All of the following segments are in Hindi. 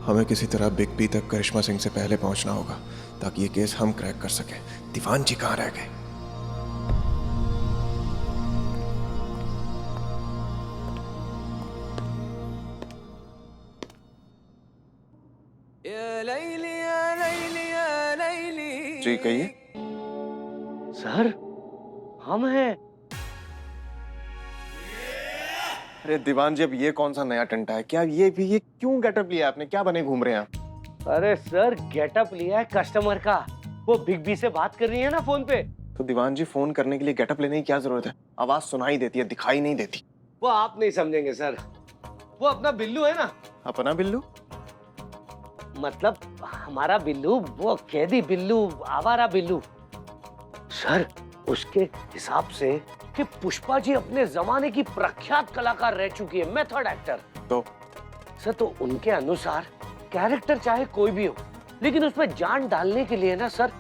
हमें किसी तरह बिग बी तक करिश्मा सिंह से पहले पहुंचना होगा ताकि ये केस हम क्रैक कर सकें। दीवान जी कहाँ रह गए? जी कहिए। सर हम हैं। अरे दीवान जी, अब ये कौन सा नया टंटा है? क्या ये क्यों गेटअप लिया आपने? क्या बने घूम रहे हैं आप? अरे सर गेटअप लिया है कस्टमर का, वो बिग बी से बात कर रही है ना फोन पे। तो दीवान जी, फोन करने के लिए गेटअप लेने की क्या जरूरत है? आवाज सुनाई देती है, दिखाई नहीं देती। वो आप नहीं समझेंगे सर, वो अपना बिल्लू है ना। अपना बिल्लू? मतलब हमारा बिल्लू, वो कैदी बिल्लू, आवारा बिल्लू। सर उसके हिसाब से कि पुष्पा जी अपने जमाने की प्रख्यात कलाकार रह चुकी है, मेथड एक्टर। तो सर तो उनके अनुसार कैरेक्टर चाहे कोई भी हो, लेकिन उसमें जान डालने के लिए ना सर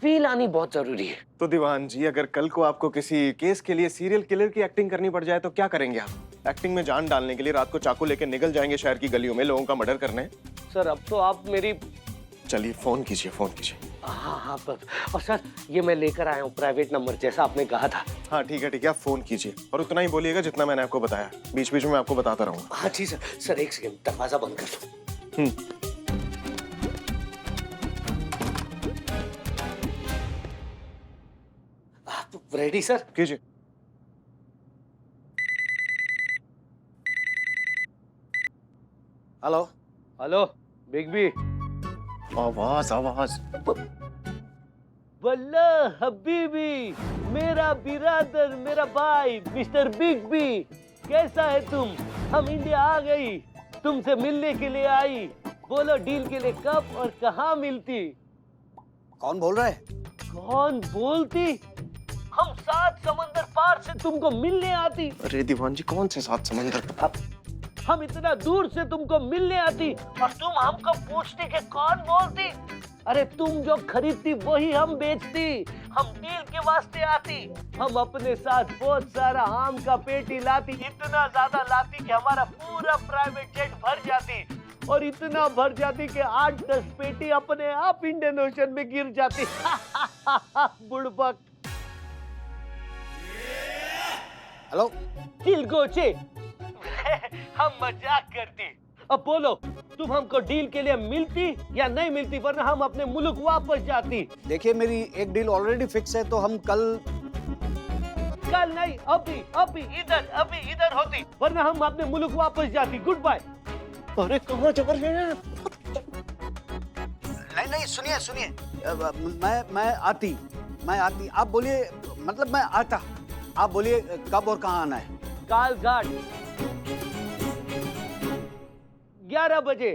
फील आनी बहुत जरूरी है। तो दीवान जी, अगर कल को आपको किसी केस के लिए सीरियल किलर की एक्टिंग करनी पड़ जाए तो क्या करेंगे आप? एक्टिंग में जान डालने के लिए रात को चाकू लेके निकल जाएंगे शहर की गलियों में लोगों का मर्डर करने? सर अब तो आप मेरी। चलिए फोन कीजिए, फोन कीजिए। हाँ, और सर ये मैं लेकर आया हूँ प्राइवेट नंबर, जैसा आपने कहा था। हाँ ठीक है, आप फोन कीजिए और उतना ही बोलिएगा जितना मैंने आपको बताया। बीच बीच में मैं आपको बताता रहूंगा। हाँ जी सर। सर एक सेकंड, दरवाजा बंद कर दो। आप रेडी सर? कीजिए। Hello hello big B. आवाज आवाज। वल्ला हबीबी, मेरा बिरादर, मेरा भाई मिस्टर बिग बी, कैसा है तुम? हम इंडिया आ गई, तुमसे मिलने के लिए आई। बोलो डील के लिए कब और कहाँ मिलती? कौन बोल रहा है? कौन बोलती? हम 7 समंदर पार से तुमको मिलने आती। अरे दीवान जी, कौन से 7 समंदर? हम इतना दूर से तुमको मिलने आती और तुम हमको पूछती कि कौन बोलती। अरे तुम जो खरीदती वही हम बेचती। हम डील के वास्ते आती। हम अपने साथ बहुत सारा आम का पेटी लाती, इतना ज्यादा लाती कि हमारा पूरा प्राइवेट जेट भर जाती, और इतना भर जाती कि 8-10 पेटी अपने आप इंडियन ओशन में गिर जाती। बुड़बक। हेलो दिल गोचे। हम मजाक करती। अब बोलो तुम हमको डील के लिए मिलती या नहीं मिलती, वरना हम अपने मुल्क वापस जाती। देखिए, मेरी एक डील ऑलरेडी फिक्स है, तो हम कल नहीं, अभी इधर होती, वरना हम अपने मुल्क वापस जाती। Goodbye. अरे कहाँ जा रहे हैं? नहीं सुनिए मैं आती आप बोलिए, मतलब मैं आता। आप बोलिए कब और कहाँ आना है? काल घाट 11 बजे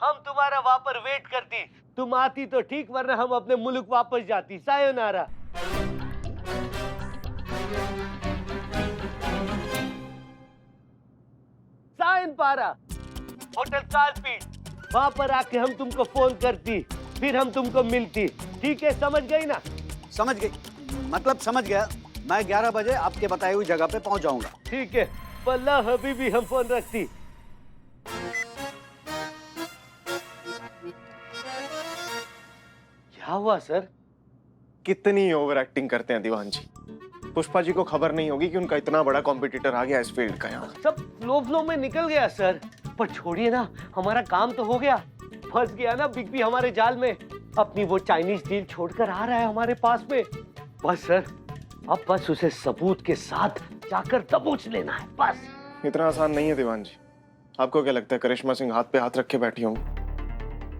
हम तुम्हारा वहां पर वेट करती। तुम आती तो ठीक, वरना हम अपने मुल्क वापस जाती। सायोनारा। सायन पारा, होटल कालपीट, वहां पर आके हम तुमको फोन करती, फिर हम तुमको मिलती। ठीक है, समझ गई ना? समझ गई, मतलब समझ गया। मैं 11 बजे आपके बताई हुई जगह पे पहुंच जाऊंगा। ठीक है, वल्लाह हबीबी हम फोन रखती। क्या हुआ सर? कितनी ओवर एक्टिंग करते हैं दीवान जी। पुष्पा जी को खबर नहीं होगी कि उनका इतना बड़ा कॉम्पिटिटर आ गया इस फील्ड का। यहाँ सब फ्लो में निकल गया सर, पर छोड़िए ना, हमारा काम तो हो गया। फंस गया ना बिग बी हमारे जाल में। अपनी वो चाइनीज डील छोड़कर आ रहा है हमारे पास में। बस सर, अब बस उसे सबूत के साथ जाकर दबोच लेना है, बस। इतना आसान नहीं है दीवान जी। आपको क्या लगता है करिश्मा सिंह हाथ पे हाथ रखे बैठी होंगी?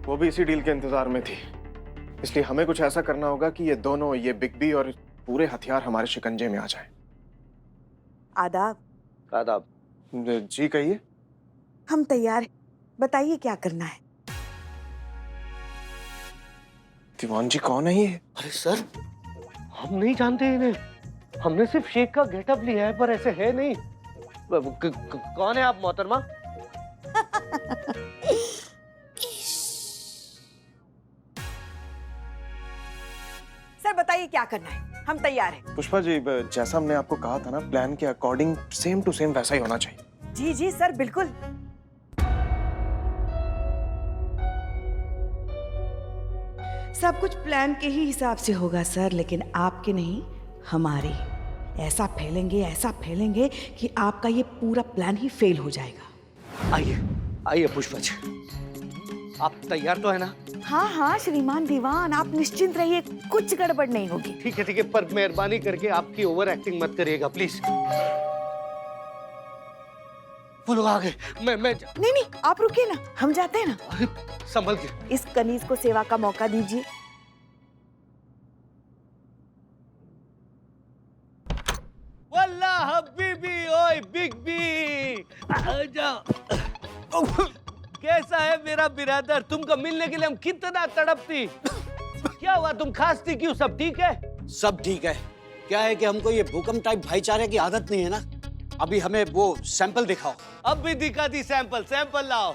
वो भी इसी डील के इंतजार में थी। इसलिए हमें कुछ ऐसा करना होगा कि ये दोनों, ये बिग बी और पूरे हथियार हमारे शिकंजे में आ जाएं। आदाब। आदाब। जी कहिए। हम तैयार हैं, बताइए क्या करना है? दीवान जी, कौन है ये? अरे सर, हम नहीं जानते इन्हें। हमने सिर्फ शेख का गेटअप लिया है, पर ऐसे है नहीं। कौन है आप मोहतरमा? सर बताइए क्या करना है, हम तैयार हैं। पुष्पा जी, जैसा हमने आपको कहा था ना, प्लान के अकॉर्डिंग सेम टू सेम वैसा ही होना चाहिए। जी जी सर, बिल्कुल। सब कुछ प्लान के ही हिसाब से होगा सर, लेकिन आपके नहीं, हमारे। ऐसा फैलेंगे कि आपका ये पूरा प्लान ही फेल हो जाएगा। आइए आइए पुष्पा जी, आप तैयार तो है ना? हाँ हाँ श्रीमान दीवान, आप निश्चिंत रहिए, कुछ गड़बड़ नहीं होगी। ठीक है, पर मेहरबानी करके आपकी ओवर एक्टिंग मत करिएगा प्लीज। वो लोग आ गए, मैं नहीं, आप रुकिए ना, हम जाते हैं ना। अरे संभल के। इस कनीज को सेवा का मौका दीजिए। वल्लाह हबीबी ओए बिग बी, आजा। कैसा है मेरा बिरादर? तुमको मिलने के लिए हम कितना तड़पती। क्या हुआ, तुम खांसती क्यों? सब ठीक है? सब ठीक है। क्या है कि हमको ये भूकंप टाइप भाईचारे की आदत नहीं है ना। अभी हमें वो सैंपल दिखाओ। अब भी दिखा दी सैंपल लाओ।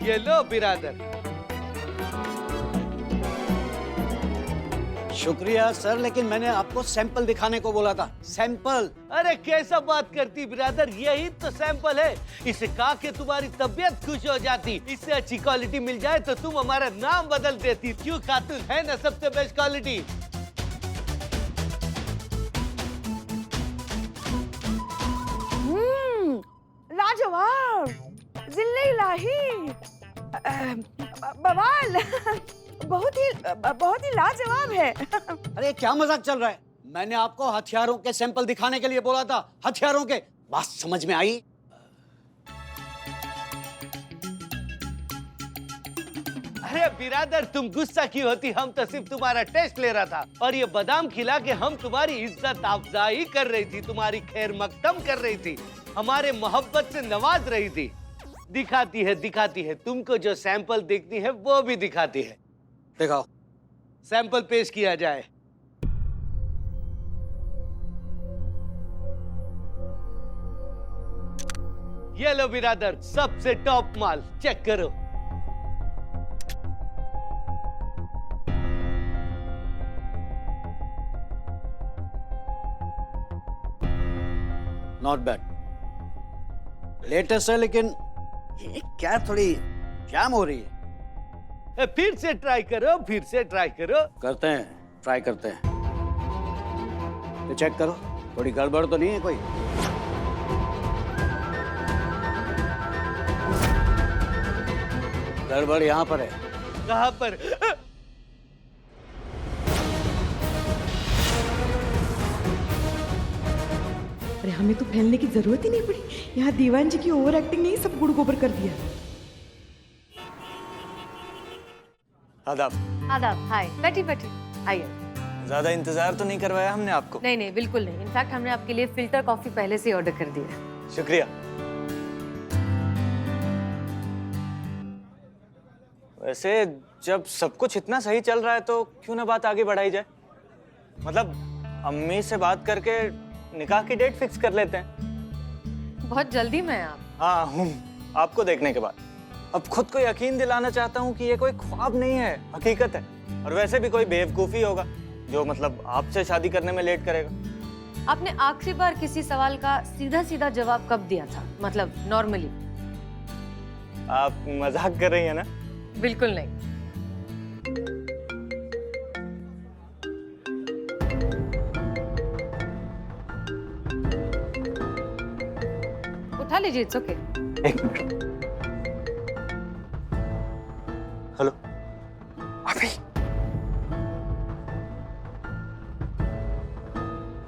ये लो बिरादर। शुक्रिया सर, लेकिन मैंने आपको सैंपल दिखाने को बोला था। सैंपल। अरे कैसा बात करती बिरादर, यही तो सैंपल है। इसे खा के तुम्हारी तबीयत खुश हो जाती। इससे अच्छी क्वालिटी मिल जाए तो तुम हमारा नाम बदल देती। क्यों खातून, है ना सबसे बेस्ट क्वालिटी? लाजवाब, जिल्ले इलाही, बवाल, बहुत ही लाजवाब है। अरे क्या मजाक चल रहा है? मैंने आपको हथियारों के सैंपल दिखाने के लिए बोला था। हथियारों के। बात समझ में आई? अरे बिरादर, तुम गुस्सा क्यों होती? हम तो सिर्फ तुम्हारा टेस्ट ले रहा था, और ये बादाम खिला के हम तुम्हारी इज्जत अफजाई कर रही थी, तुम्हारी खैर मकदम कर रही थी, हमारे मोहब्बत से नवाज रही थी। दिखाती है तुमको जो सैंपल देखती है वो भी दिखाती है। दिखाओ। सैंपल पेश किया जाए। ये लो बिरादर, सबसे टॉप माल, चेक करो। नॉट बैड, लेटेस्ट है, लेकिन ये क्या थोड़ी जैम हो रही है। फिर से ट्राई करो, करते हैं, ट्राई करते हैं। तो चेक करो, थोड़ी गड़बड़ तो नहीं है कोई? गड़बड़ यहाँ पर है। कहाँ पर? अरे हमें तो फैलने की जरूरत ही नहीं पड़ी। यहाँ दीवान जी की ओवर एक्टिंग ने ही सब गुड़ गोबर कर दिया। आदाब। आदाब, हाय। बैठी आइए। ज्यादा इंतजार तो नहीं करवाया हमने आपको? नहीं बिल्कुल नहीं। इनफैक्ट हमने आपके लिए फिल्टर कॉफी पहले से ऑर्डर कर दी है। शुक्रिया। वैसे जब सब कुछ इतना सही चल रहा है तो क्यों ना बात आगे बढ़ाई जाए। मतलब अम्मी से बात करके निकाह की डेट फिक्स कर लेते हैं। बहुत जल्दी में आप? हाँ हूँ, आपको देखने के बाद अब खुद को यकीन दिलाना चाहता हूँ कि ये कोई ख्वाब नहीं है, हकीकत है। और वैसे भी कोई बेवकूफ़ी होगा जो मतलब आपसे शादी करने में लेट करेगा। आपने आखिरी बार किसी सवाल का सीधा जवाब कब दिया था? मतलब नॉर्मली। आप मजाक कर रही हैं ना? बिल्कुल नहीं। उठा लीजिए, इट्स ओके। एक मिनट। हेलो, अभी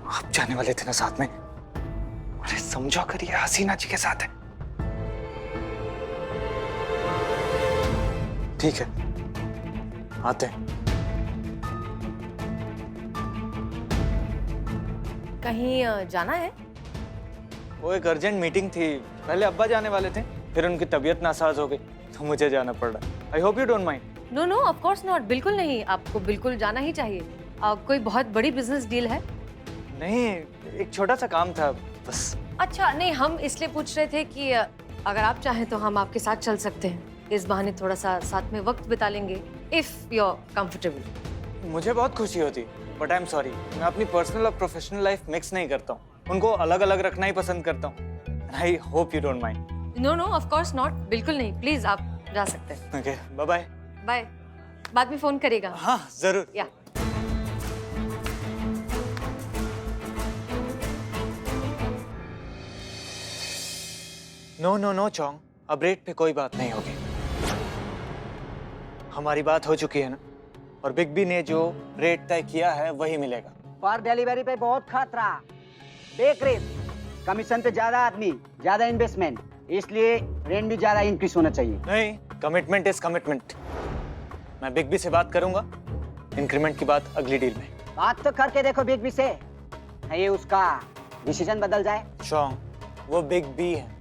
आप जाने वाले थे ना साथ में? अरे समझो कर ये हसीना जी के साथ है। ठीक है, आते हैं। कहीं जाना है? वो एक अर्जेंट मीटिंग थी। पहले अब्बा जाने वाले थे, फिर उनकी तबीयत नासाज हो गई तो मुझे जाना पड़ रहा। I hope you don't mind. No of course not, बिल्कुल नहीं। आपको बिल्कुल जाना ही चाहिए। कोई बहुत बड़ी बिजनेस डील है? नहीं, एक छोटा सा काम था बस। अच्छा, नहीं, हम इसलिए पूछ रहे थे कि अगर आप चाहें तो हम आपके साथ चल सकते हैं। इस बहाने थोड़ा सा साथ में वक्त बिता लेंगे, इफ यू आर कंफर्टेबल। मुझे बहुत खुशी होती, बट आई एम सॉरी, मैं अपनी पर्सनल और प्रोफेशनल लाइफ मिक्स नहीं करता हूँ। उनको अलग अलग रखना ही पसंद करता हूँ। I hope you don't mind. No no of course not, बिल्कुल नहीं, प्लीज आप जा सकते हैं। Okay bye bye. बाय, बाद में फोन करेगा। हाँ जरूर। या नो नो नो चोंग, अब रेट पे कोई बात नहीं होगी। हमारी बात हो चुकी है ना, और बिग बी ने जो रेट तय किया है वही मिलेगा। पर डिलीवरी पे बहुत खतरा, बेक रेट, कमीशन पे ज्यादा आदमी, ज्यादा इन्वेस्टमेंट, इसलिए रेंट भी ज्यादा इंक्रीज होना चाहिए। नहीं, कमिटमेंट इज कमिटमेंट। मैं बिग बी से बात करूंगा, इंक्रीमेंट की बात अगली डील में। बात तो करके देखो बिग बी से, ये उसका डिसीजन बदल जाए। चोंग, वो बिग बी है,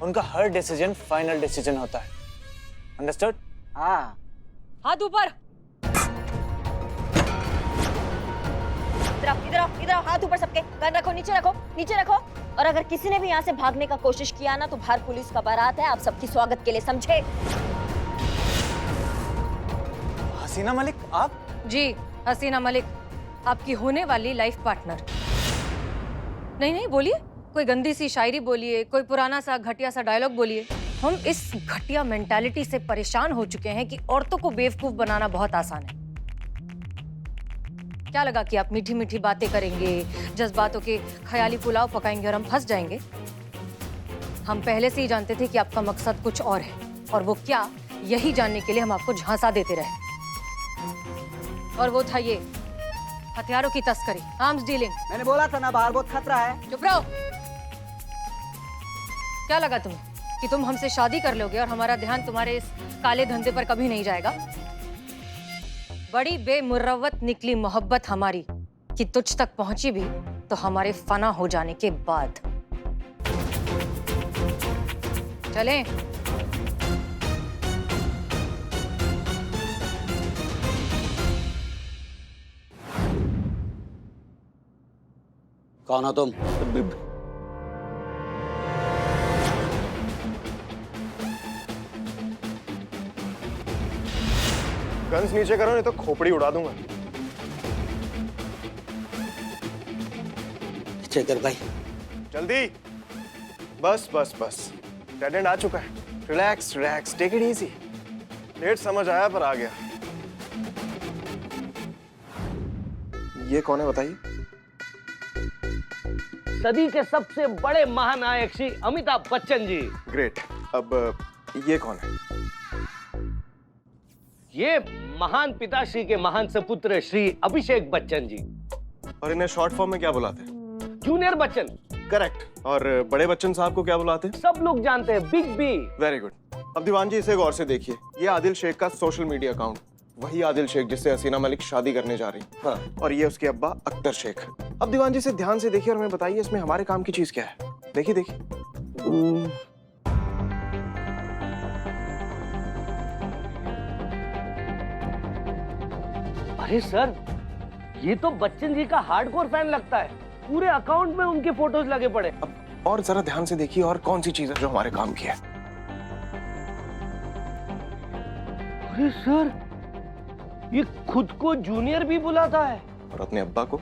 उनका हर डिसीजन फाइनल डिसीजन होता है। अंडरस्टूड? हाँ। हाथ ऊपर। इधर आओ, हाथ ऊपर सबके, गन रखो, नीचे रखो, नीचे रखो। और अगर किसी ने भी यहाँ से भागने का कोशिश किया ना तो बाहर पुलिस का बारात है, आप सबकी स्वागत के लिए, समझे? हसीना मलिक आप? जी, हसीना मलिक, आपकी होने वाली लाइफ पार्टनर। नहीं नहीं, बोलिए, कोई गंदी सी शायरी बोलिए, कोई पुराना सा घटिया सा डायलॉग बोलिए। हम इस घटिया मेंटालिटी से परेशान हो चुके हैं कि औरतों को बेवकूफ बनाना बहुत आसान है। क्या लगा कि आप मीठी मीठी बातें करेंगे, जज्बातों के ख्याली पुलाव पकाएंगे और हम फंस जाएंगे? हम पहले से ही जानते थे कि आपका मकसद कुछ और है, और वो क्या, यही जानने के लिए हम आपको झांसा देते रहे। और वो था ये हथियारों की तस्करी, आर्म्स डीलिंग। मैंने बोला था ना, बाहर बहुत खतरा है। चुप रहो। क्या लगा तुम्हें कि तुम हमसे शादी कर लोगे और हमारा ध्यान तुम्हारे इस काले धंधे पर कभी नहीं जाएगा? बड़ी बेमुरव्वत निकली मोहब्बत हमारी कि तुझ तक पहुंची भी तो हमारे फना हो जाने के बाद। चलें? कौन हो तुम? गन्स नीचे करो नहीं तो खोपड़ी उड़ा दूंगा। चेकर भाई, जल्दी। बस बस बस, डेड एंड आ चुका है। Relax relax, take it easy. Late समझ आया पर आ गया। ये कौन है बताइए? सदी के सबसे बड़े महानायक श्री अमिताभ बच्चन जी। ग्रेट। अब ये कौन है? ये महान पिताश्री के महान सपुत्र श्री अभिषेक बच्चन जी। और इन्हें शॉर्ट फॉर्म में क्या बुलाते हैं? जूनियर बच्चन। करेक्ट। और बड़े बच्चन साहब को क्या बुलाते हैं? सब लोग जानते हैं, बिग बी। Very good. अब दीवान जी इसे गौर से देखिए, ये आदिल शेख का सोशल मीडिया अकाउंट, वही आदिल शेख जिससे हसीना मलिक शादी करने जा रही। हाँ। और ये उसके अब्बा अख्तर शेख। अब दीवान जी इसे ध्यान से देखिए और हमें बताइए इसमें हमारे काम की चीज क्या है। देखिए देखिए। अरे सर, ये तो बच्चन जी का हार्डकोर फैन लगता है। पूरे अकाउंट में उनके फोटोज लगे पड़े। अब और जरा ध्यान से देखिए और कौन सी चीज है जो हमारे काम की है। अरे सर, ये खुद को जूनियर भी बुलाता है। और अपने अब्बा को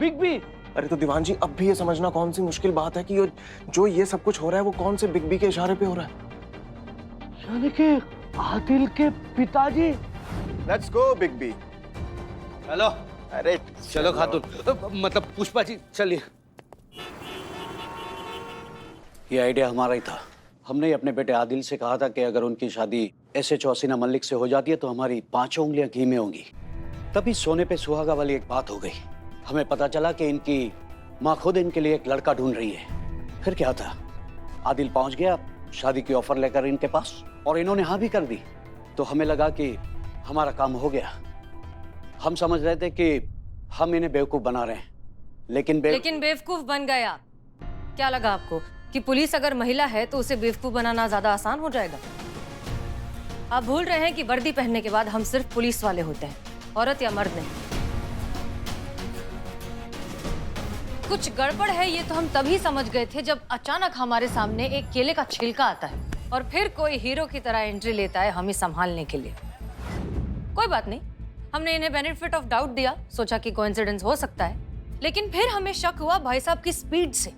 बिग बी। अरे तो दीवान जी अब भी ये समझना कौन सी मुश्किल बात है कि जो ये सब कुछ हो रहा है वो कौन से बिग बी के इशारे पे हो रहा है? यानी कि आदिल के पिताजी। Let's go big B. Hello. अरे चलो खातून, मतलब पुष्पा जी, चलिए। ये आइडिया हमारा ही था। हमने ही अपने बेटे आदिल से कहा था कि अगर उनकी शादी SH हसीना मलिक से हो जाती है तो हमारी 5 उंगलियां घी में होंगी। तभी सोने पे सुहागा वाली एक बात हो गई। हमें पता चला कि इनकी माँ खुद इनके लिए एक लड़का ढूंढ रही है। फिर क्या था, आदिल पहुंच गया शादी की ऑफर लेकर इनके पास, और इन्होंने हाँ भी कर दी। तो हमें लगा कि हमारा काम हो गया। हम समझ रहे थे कि हम इन्हें बेवकूफ बना रहे हैं, लेकिन बेवकूफ बन गए आप। क्या लगा आपको कि पुलिस अगर महिला है तो उसे बेवकूफ बनाना ज्यादा आसान हो जाएगा? आप भूल रहे हैं कि वर्दी पहनने के बाद हम सिर्फ पुलिस वाले होते हैं, औरत या मर्द नहीं। कुछ गड़बड़ है ये तो हम तभी समझ गए थे जब अचानक हमारे सामने एक केले का छिलका आता है और फिर कोई हीरो की तरह एंट्री लेता है हमें संभालने के लिए। कोई बात नहीं, हमने इन्हें बेनिफिट ऑफ डाउट दिया, सोचा कि कोइंसिडेंस हो सकता है, लेकिन फिर हमें शक हुआ भाई साहब की स्पीड से।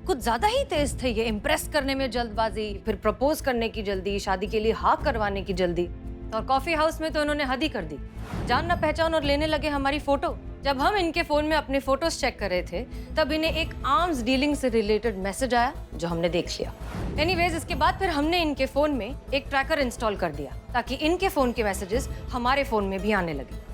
कुछ ज्यादा ही तेज थे ये, इम्प्रेस करने में जल्दबाजी, फिर प्रपोज करने की जल्दी, शादी के लिए हाँ करवाने की जल्दी, और कॉफी हाउस में तो इन्होंने हद ही कर दी। जान ना पहचान और लेने लगे हमारी फोटो। जब हम इनके फोन में अपने फोटोज चेक कर रहे थे तब इन्हें एक आर्म्स डीलिंग से रिलेटेड मैसेज आया जो हमने देख लिया। एनीवेज, इसके बाद फिर हमने इनके फोन में एक ट्रैकर इंस्टॉल कर दिया ताकि इनके फोन के मैसेजेस हमारे फोन में भी आने लगे।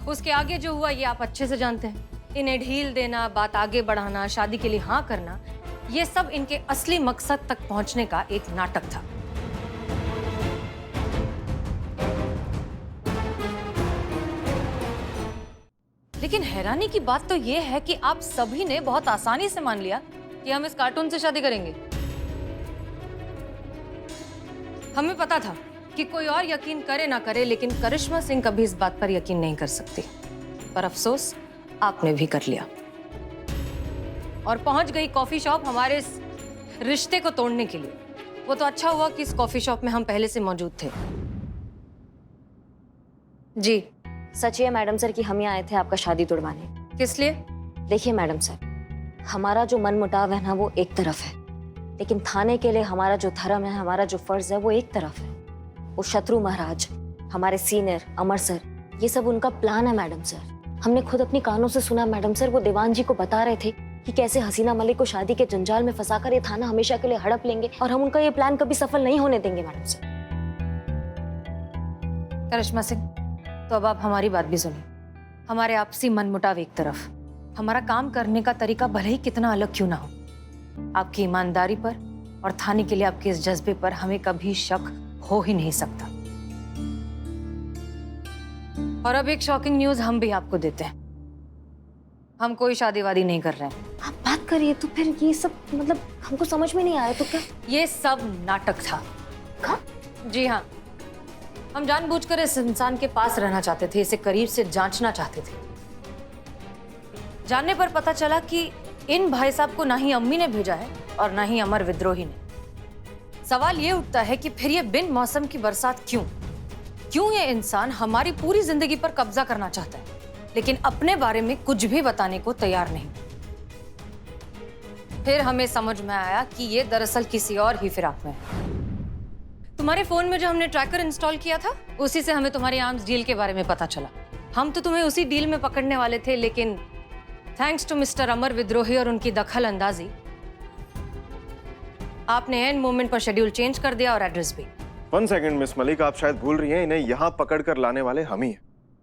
उसके आगे जो हुआ ये आप अच्छे से जानते हैं। इन्हें ढील देना, बात आगे बढ़ाना, शादी के लिए हाँ करना, ये सब इनके असली मकसद तक पहुंचने का एक नाटक था। लेकिन हैरानी की बात तो ये है कि आप सभी ने बहुत आसानी से मान लिया कि हम इस कार्टून से शादी करेंगे। हमें पता था कि कोई और यकीन करे ना करे, लेकिन करिश्मा सिंह कभी इस बात पर यकीन नहीं कर सकती। पर अफसोस आपने भी कर लिया और पहुंच गई कॉफी शॉप हमारे इस रिश्ते को तोड़ने के लिए। वो तो अच्छा हुआ कि इस कॉफी शॉप में हम पहले से मौजूद थे। जी सच है मैडम सर कि हम यहाँ आए थे आपका शादी तोड़वाने। किस लिए? देखिए मैडम सर, हमारा जो मन मुटाव है ना वो एक तरफ है, लेकिन थाने के लिए हमारा जो धर्म है, हमारा जो फर्ज है वो एक तरफ है। वो शत्रु महाराज, हमारे सीनियर अमर सर, ये सब उनका प्लान है मैडम सर। हमने खुद अपनी कानों से सुना मैडम सर, वो दीवान जी को बता रहे थे कि कैसे हसीना मलिक को शादी के जंजाल में फंसाकर ये थाना हमेशा के लिए हड़प लेंगे और हम उनका ये प्लान कभी सफल नहीं होने देंगे मैडम सर। करिश्मा सिंह, तो अब आप हमारी बात भी सुनिए। हमारे आपसी मनमुटाव एक तरफ, हमारा काम करने का तरीका भले ही कितना अलग क्यों ना हो, आपकी ईमानदारी पर और थाने के लिए आपके इस जज्बे पर हमें कभी शक हो ही नहीं सकता। और अब एक शॉकिंग न्यूज हम भी आपको देते हैं। हम कोई शादी वादी नहीं कर रहे हैं। आप बात करिए तो फिर ये सब मतलब हमको समझ में नहीं आया तो क्या? ये सब नाटक था। हाँ? जी हाँ, हम जानबूझकर इस इंसान के पास रहना चाहते थे, इसे करीब से जांचना चाहते थे। जानने पर पता चला कि इन भाई साहब को ना ही अम्मी ने भेजा है और ना ही अमर विद्रोही ने। सवाल ये उठता है कि फिर ये बिन मौसम की बरसात क्यों ये इंसान हमारी पूरी जिंदगी पर कब्जा करना चाहता है, लेकिन अपने बारे में कुछ भी बताने को तैयार नहीं। फिर हमें समझ में आया कि ये दरअसल किसी और ही फिराक में है। तुम्हारे फोन में जो हमने ट्रैकर इंस्टॉल किया था, उसी से हमें तुम्हारी आर्म्स डील के बारे में पता चला। हम तो तुम्हें उसी डील में पकड़ने वाले थे, लेकिन थैंक्स टू मिस्टर अमर विद्रोही और उनकी दखल अंदाजी, आपने एंड मोमेंट पर शेड्यूल चेंज कर दिया और एड्रेस भी। 1 सेकंड मिस मलिक, आप शायद भूल रही हैं, इन्हें यहाँ पकड़ कर लाने वाले हम ही हैं।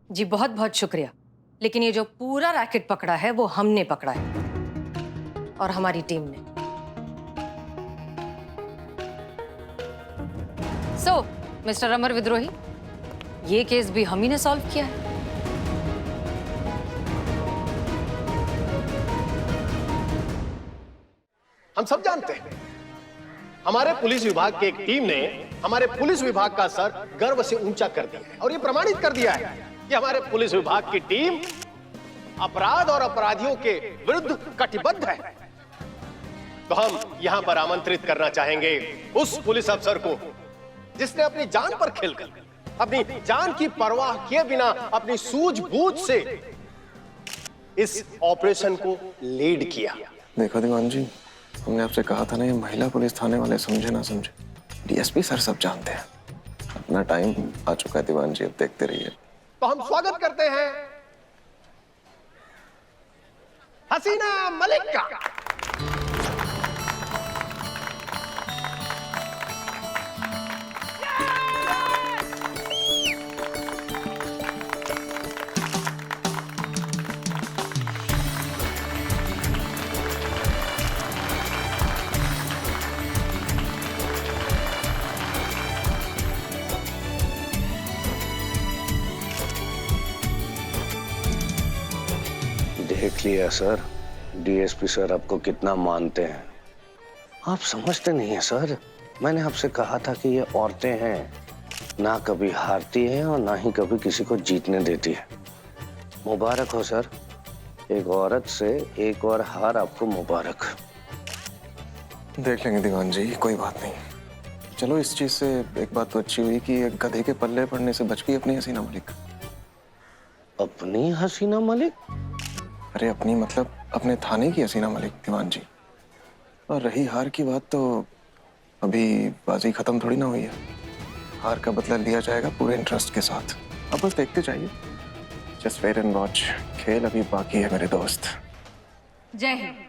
जी बहुत बहुत शुक्रिया, लेकिन ये जो पूरा रैकेट पकड़ा है वो हमने पकड़ा है और हमारी टीम ने। सो मिस्टर अमर विद्रोही, ये केस भी हम ही ने सॉल्व किया है। हम सब जानते हैं हमारे पुलिस विभाग की एक टीम ने हमारे पुलिस विभाग का सर गर्व से ऊंचा कर दिया है और ये प्रमाणित कर दिया है कि हमारे पुलिस विभाग की टीम अपराध और अपराधियों के विरुद्ध कटिबद्ध है। तो हम यहां पर आमंत्रित करना चाहेंगे उस पुलिस अफसर को जिसने अपनी जान पर खेलकर, अपनी जान की परवाह किए बिना अपनी सूझबूझ से इस ऑपरेशन को लीड किया। देखो दीवान जी, हमने आपसे कहा था ना, ये महिला पुलिस थाने वाले समझे ना समझे, डीएसपी सर सब जानते हैं। अपना टाइम आ चुका है दीवान जी, अब देखते रहिए। तो हम स्वागत करते हैं हसीना मलिक का। देख लिया सर, डीएसपी सर आपको कितना मानते हैं। आप समझते नहीं हैं सर, मैंने आपसे कहा था कि ये औरतें हैं, ना कभी हारती हैं और ना ही कभी किसी को जीतने देती है। मुबारक हो सर, एक औरत से एक और हार आपको मुबारक। देख लेंगे दीवान जी, कोई बात नहीं। चलो, इस चीज से एक बात तो अच्छी हुई कि एक गधे के पल्ले पड़ने से बच गई अपनी हसीना मलिक। अपनी हसीना मलिक? अरे अपनी मतलब अपने थाने की हसीना मलिक दीवान जी। और रही हार की बात, तो अभी बाजी खत्म थोड़ी ना हुई है। हार का बदला लिया जाएगा पूरे इंटरेस्ट के साथ। अब बस देखते जाइए, जस्ट वेट एंड वॉच। खेल अभी बाकी है मेरे दोस्त। जय हिंद।